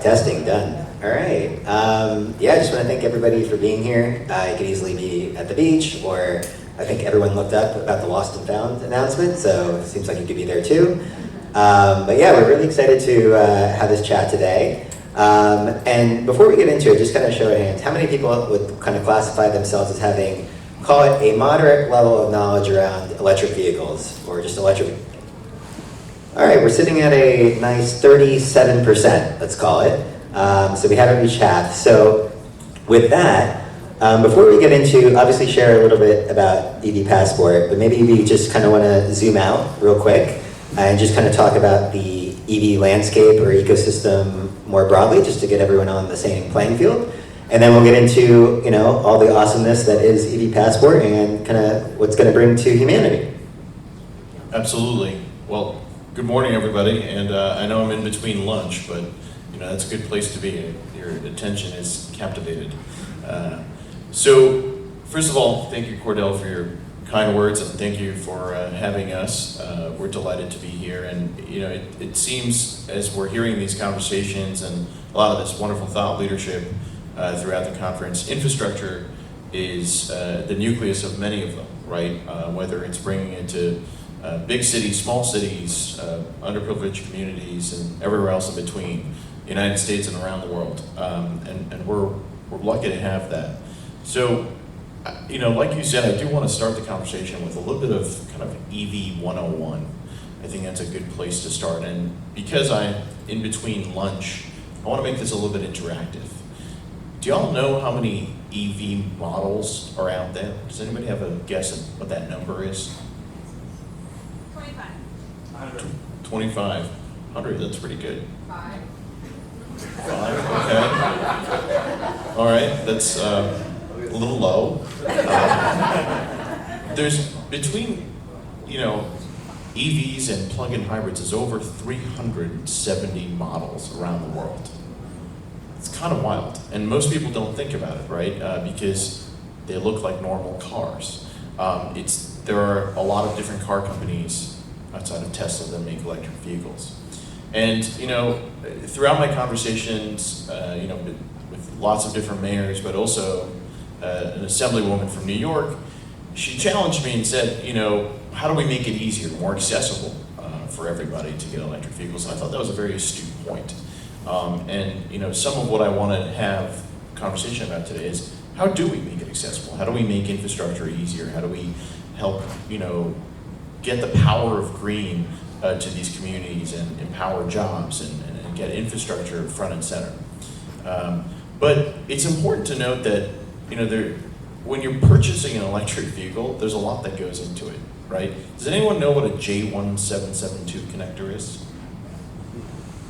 Testing, done. All right. Yeah, I just want to thank everybody for being here. You could easily be at the beach, or I think everyone looked up about the Lost and Found announcement, so it seems like you could be there too. But yeah, we're really excited to have this chat today. And before we get into it, just kind of show of hands, how many people would kind of classify themselves as having, call it a moderate level of knowledge around electric vehicles, or just electric? All right, we're sitting at a nice 37%, let's call it. So we haven't reached half. So with that, before we get into, obviously share a little bit about EVPassport, but maybe we just kind of want to zoom out real quick and just kind of talk about the EV landscape or ecosystem more broadly, just to get everyone on the same playing field. And then we'll get into, you know, all the awesomeness that is EVPassport and kind of what's going to bring to humanity. Absolutely. Well, good morning, everybody. And I know I'm in between lunch, but you know that's a good place to be. Your attention is captivated. So, first of all, thank you, Cordell, for your kind words, and thank you for having us. We're delighted to be here, and you know, it seems as we're hearing these conversations and a lot of this wonderful thought leadership throughout the conference, infrastructure is the nucleus of many of them, right? Whether it's bringing it to big cities, small cities, underprivileged communities, and everywhere else in between, the United States and around the world, and we're lucky to have that. So, you know, like you said, I do want to start the conversation with a little bit of kind of EV 101. I think that's a good place to start. And because I'm in between lunch, I want to make this a little bit interactive. Do y'all know how many EV models are out there? Does anybody have a guess at what that number is? 25. 100. 2,500, that's pretty good. 5. 5, okay. All right, that's a little low. There's between, you know, EVs and plug-in hybrids is over 370 models around the world. It's kind of wild, and most people don't think about it, right? Because they look like normal cars. There are a lot of different car companies outside of Tesla that make electric vehicles. And you know, throughout my conversations, you know, with lots of different mayors, but also an assemblywoman from New York, she challenged me and said, you know, how do we make it easier, more accessible for everybody to get electric vehicles? And I thought that was a very astute point. And you know, some of what I want to have a conversation about today is how do we make it accessible? How do we make infrastructure easier? How do we help, you know, get the power of green to these communities and empower jobs and get infrastructure front and center? But it's important to note that, you know, when you're purchasing an electric vehicle, there's a lot that goes into it, right? Does anyone know what a J1772 connector is?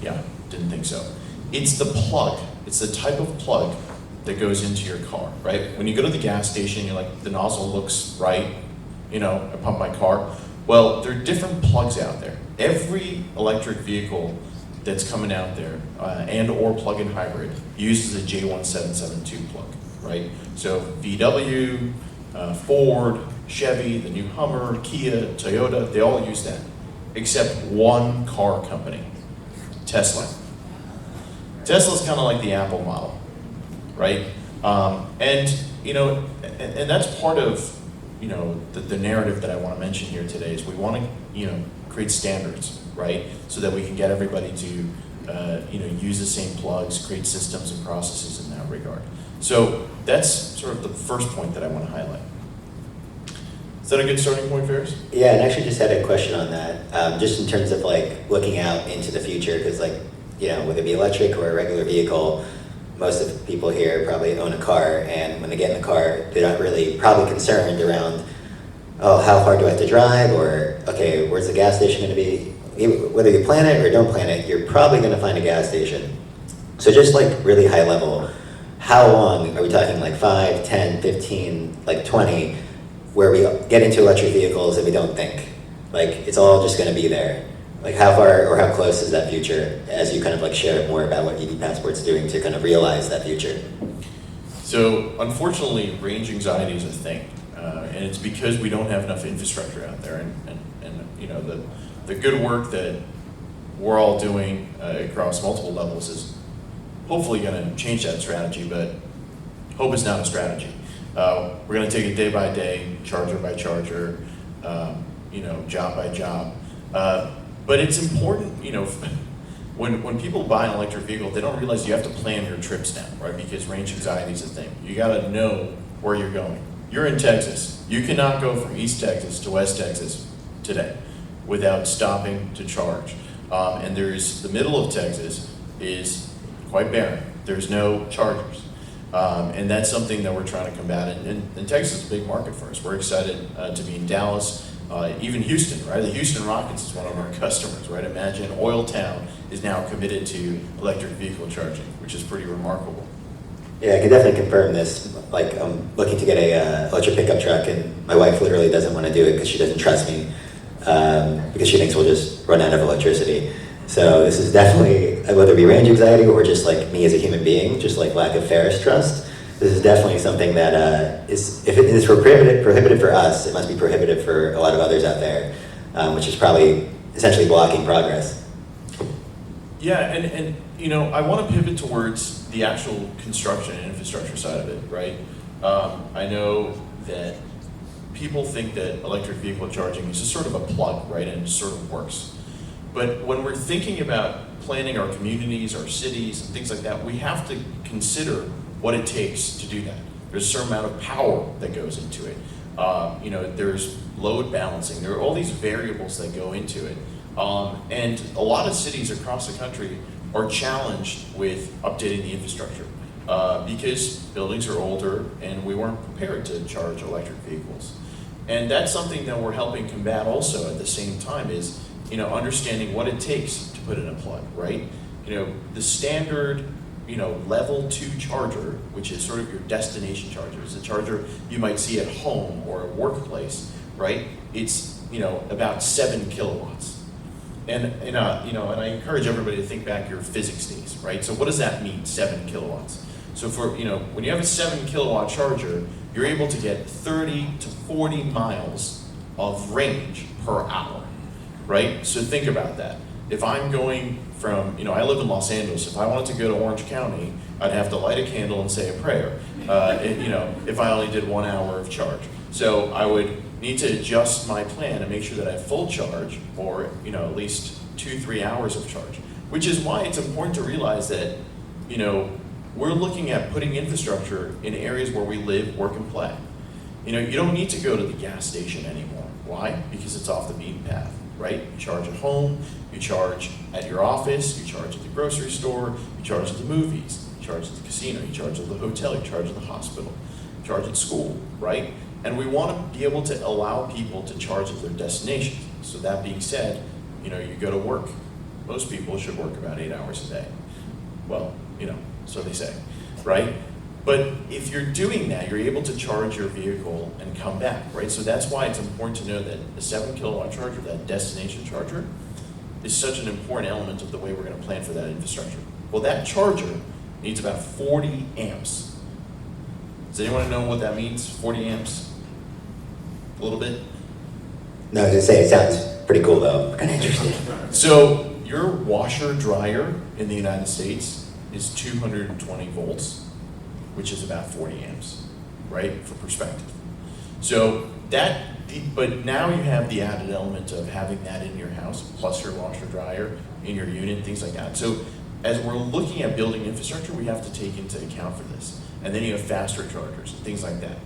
Yeah, didn't think so. It's the plug. It's the type of plug that goes into your car, right? When you go to the gas station, you're like, the nozzle looks right, you know, I pump my car. Well, there are different plugs out there. Every electric vehicle that's coming out there, and or plug-in hybrid, uses a J1772 plug, right? So VW, Ford, Chevy, the new Hummer, Kia, Toyota, they all use that, except one car company, Tesla. Tesla's kind of like the Apple model, right? And you know, and that's part of, you know, the narrative that I want to mention here today is we want to, you know, create standards, right? So that we can get everybody to, you know, use the same plugs, create systems and processes in that regard. So that's sort of the first point that I want to highlight. Is that a good starting point, Faris? Yeah, and I actually just had a question on that, just in terms of like looking out into the future, because like, you know, whether it be electric or a regular vehicle, most of the people here probably own a car, and when they get in the car, they're not really probably concerned around, oh, how far do I have to drive, or okay, where's the gas station going to be? Whether you plan it or don't plan it, you're probably going to find a gas station. So just like really high level, how long are we talking, like 5, 10, 15, like 20, where we get into electric vehicles and we don't think? Like it's all just going to be there. Like how far or how close is that future, as you kind of like share more about what EVPassport's doing to kind of realize that future? So unfortunately, range anxiety is a thing, and it's because we don't have enough infrastructure out there. And you know, the good work that we're all doing across multiple levels is hopefully going to change that strategy, but hope is not a strategy. We're going to take it day by day, charger by charger, job by job. But it's important, when people buy an electric vehicle, they don't realize you have to plan your trips now, right? Because range anxiety is a thing. You got to know where you're going. You're in Texas. You cannot go from East Texas to West Texas today without stopping to charge. And the middle of Texas is quite barren. There's no chargers. And that's something that we're trying to combat. And Texas is a big market for us. We're excited to be in Dallas, even Houston, right? The Houston Rockets is one of our customers, right? Imagine Oil Town is now committed to electric vehicle charging, which is pretty remarkable. Yeah, I can definitely confirm this. Like, I'm looking to get a electric pickup truck, and my wife literally doesn't want to do it because she doesn't trust me, because she thinks we'll just run out of electricity. So this is definitely, whether it be range anxiety or just like me as a human being, just like lack of Faris trust, this is definitely something that if it is prohibitive for us, it must be prohibitive for a lot of others out there, which is probably essentially blocking progress. Yeah, and I want to pivot towards the actual construction and infrastructure side of it, right? I know that people think that electric vehicle charging is just sort of a plug, right, and it just sort of works. But when we're thinking about planning our communities, our cities, and things like that, we have to consider what it takes to do that. There's a certain amount of power that goes into it. There's load balancing. There are all these variables that go into it. And a lot of cities across the country are challenged with updating the infrastructure because buildings are older and we weren't prepared to charge electric vehicles. And that's something that we're helping combat also at the same time is, understanding what it takes to put in a plug, right? The standard, level 2 charger, which is sort of your destination charger, is a charger you might see at home or a workplace, right? It's, about 7 kilowatts. And I encourage everybody to think back your physics days, right? So what does that mean, 7 kilowatts? So for, when you have a 7 kilowatt charger, you're able to get 30 to 40 miles of range per hour, right? So think about that. If I'm going from, I live in Los Angeles, if I wanted to go to Orange County, I'd have to light a candle and say a prayer, if I only did 1 hour of charge. So I would need to adjust my plan and make sure that I have full charge or, at least 2-3 hours of charge, which is why it's important to realize that, we're looking at putting infrastructure in areas where we live, work, and play. You don't need to go to the gas station anymore. Why? Because it's off the beaten path, right? You charge at home, you charge at your office, you charge at the grocery store, you charge at the movies, you charge at the casino, you charge at the hotel, you charge at the hospital, you charge at school, right? And we want to be able to allow people to charge at their destinations. So that being said, you go to work. Most people should work about 8 hours a day. Well, so they say, right? But if you're doing that, you're able to charge your vehicle and come back, right? So that's why it's important to know that the 7 kilowatt charger, that destination charger, is such an important element of the way we're going to plan for that infrastructure. Well, that charger needs about 40 amps. Does anyone know what that means, 40 amps? A little bit? No, I was gonna say, it sounds pretty cool though, kind of interesting. So your washer dryer in the United States is 220 volts, which is about 40 amps, right, for perspective. So but now you have the added element of having that in your house, plus your washer dryer in your unit, things like that. So as we're looking at building infrastructure, we have to take into account for this. And then you have faster chargers and things like that.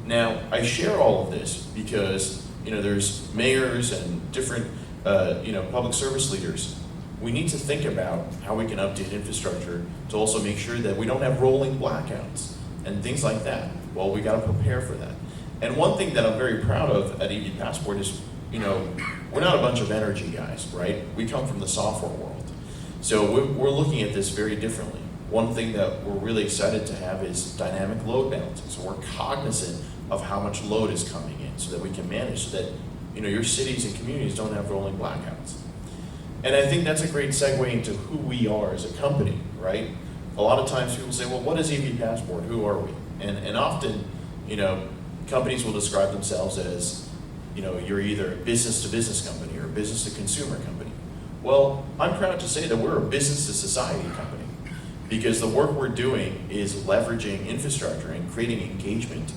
Now, I share all of this because, there's mayors and different, public service leaders. We need to think about how we can update infrastructure to also make sure that we don't have rolling blackouts and things like that. Well, we got to prepare for that. And one thing that I'm very proud of at EVPassport is, we're not a bunch of energy guys, right? We come from the software world. So we're looking at this very differently. One thing that we're really excited to have is dynamic load balancing. So we're cognizant of how much load is coming in so that we can manage so that, your cities and communities don't have rolling blackouts. And I think that's a great segue into who we are as a company, right? A lot of times people say, well, what is EVPassport? Who are we? And often, companies will describe themselves as, you're either a business-to-business company or a business-to-consumer company. Well, I'm proud to say that we're a business-to-society company. Because the work we're doing is leveraging infrastructure and creating engagement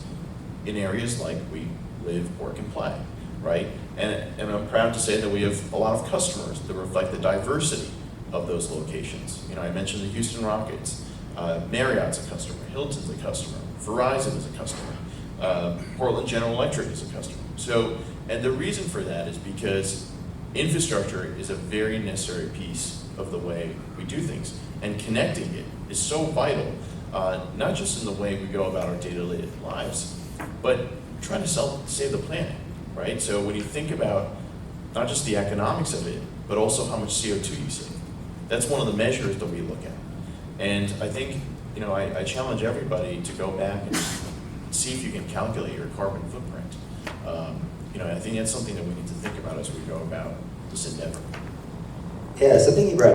in areas like we live, work, and play, right? And I'm proud to say that we have a lot of customers that reflect the diversity of those locations. You know, I mentioned the Houston Rockets, Marriott's a customer, Hilton's a customer, Verizon is a customer, Portland General Electric is a customer. So, and the reason for that is because infrastructure is a very necessary piece of the way we do things, and connecting it is so vital, not just in the way we go about our daily lives, but trying to save the planet, right? So when you think about not just the economics of it, but also how much CO2 you save, that's one of the measures that we look at. And I think, you know, I challenge everybody to go back and see if you can calculate your carbon footprint. You know, I think that's something that we need to think about as we go about this endeavor. Yeah, something you brought